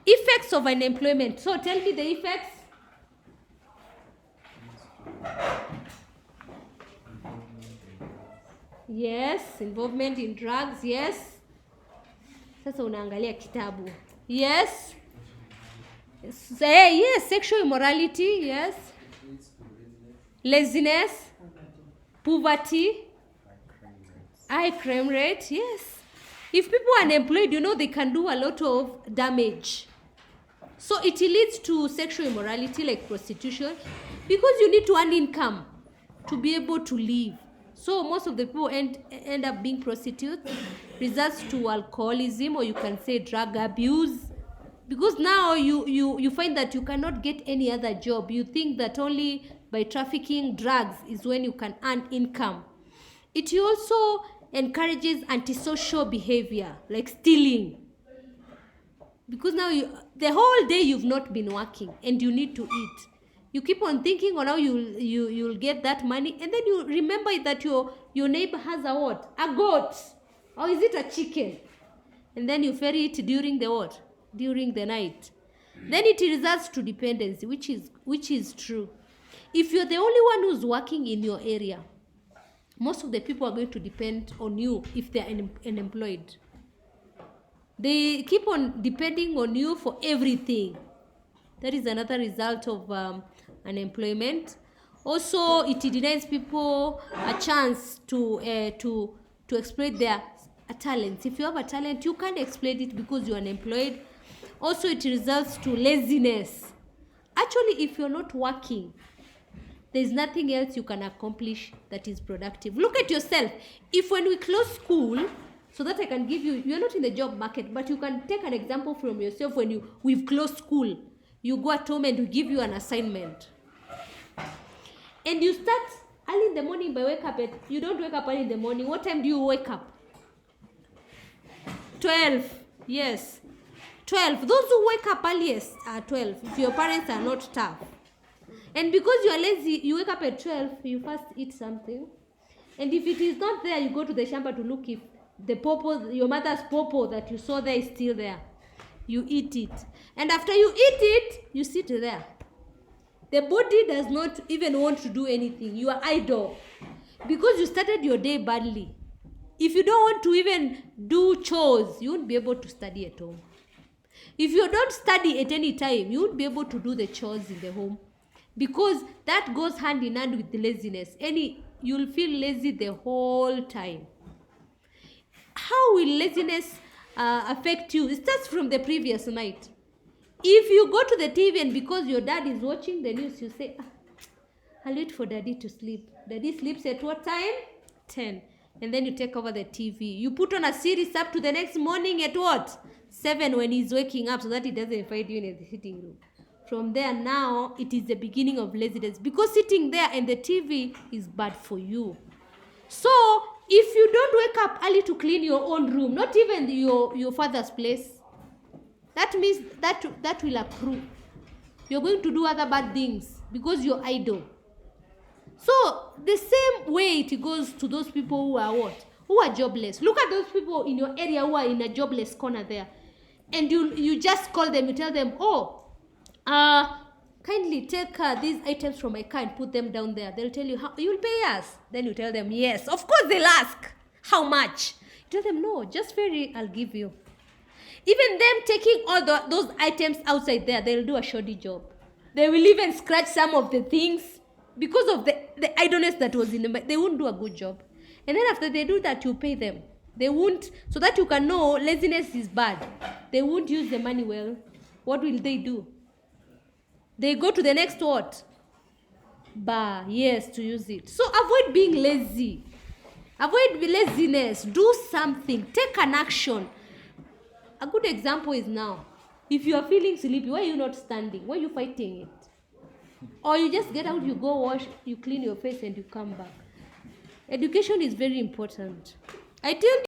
Effects of unemployment. So tell me the effects. Yes, involvement in drugs. Yes. Sasa unaangalia kitabu. Yes. Yes, sexual immorality. Yes. Laziness. Poverty. High crime rate. Yes. If people are unemployed, they can do a lot of damage. So it leads to sexual immorality like prostitution, because you need to earn income to be able to live. So most of the people end up being prostitutes, results to alcoholism, or you can say drug abuse, because now you find that you cannot get any other job. You think that only by trafficking drugs is when you can earn income. It also encourages antisocial behavior like stealing, because now the whole day you've not been working and you need to eat. You keep on thinking on how you'll get that money, and then you remember that your neighbor has a what? A goat. Or is it a chicken? And then you ferry it during the what? During the night. Then it results to dependency, which is true. If you're the only one who's working in your area, most of the people are going to depend on you if they're unemployed. They keep on depending on you for everything. That is another result of unemployment. Also, it denies people a chance to exploit their talents. If you have a talent, you can't exploit it because you're unemployed. Also, it results to laziness. Actually, if you're not working, there's nothing else you can accomplish that is productive. Look at yourself. If when we close school, so that I can give you're not in the job market, but you can take an example from yourself. When we've closed school, you go at home and we give you an assignment. And you start early in the morning by you don't wake up early in the morning. What time do you wake up? 12. Yes. 12. Those who wake up earliest are 12. If your parents are not tough. And because you are lazy, you wake up at 12, you first eat something. And if it is not there, you go to the shamba to look if the pawpaw, your mother's pawpaw that you saw there is still there. You eat it. And after you eat it, you sit there. The body does not even want to do anything. You are idle. Because you started your day badly. If you don't want to even do chores, you won't be able to study at home. If you don't study at any time, you won't be able to do the chores in the home. Because that goes hand in hand with the laziness. You'll feel lazy the whole time. How will laziness affect you? It starts from the previous night. If you go to the TV and because your dad is watching the news, you say, I'll wait for daddy to sleep. Daddy sleeps at what time? 10. And then you take over the TV. You put on a series up to the next morning at what? 7 when he's waking up, so that he doesn't find you in the sitting room. From there now, it is the beginning of laziness. Because sitting there and the TV is bad for you. So, if you don't wake up early to clean your own room, not even your father's place, that means that will accrue. You're going to do other bad things because you're idle. So, the same way it goes to those people who are what? Who are jobless. Look at those people in your area who are in a jobless corner there. And you just call them, you tell them, kindly take these items from my car and put them down there. They'll tell you, how you'll pay us. Then you tell them, yes. Of course they'll ask, how much? You tell them, no, just very, I'll give you. Even them taking all those items outside there, they'll do a shoddy job. They will even scratch some of the things because of the idleness that was in them. They won't do a good job. And then after they do that, you pay them. They won't, so that you can know laziness is bad. They won't use the money well. What will they do? They go to the next what? Bar, yes, to use it. So avoid being lazy. Avoid laziness. Do something. Take an action. A good example is now. If you are feeling sleepy, why are you not standing? Why are you fighting it? Or you just get out, you go wash, you clean your face and you come back. Education is very important. I tell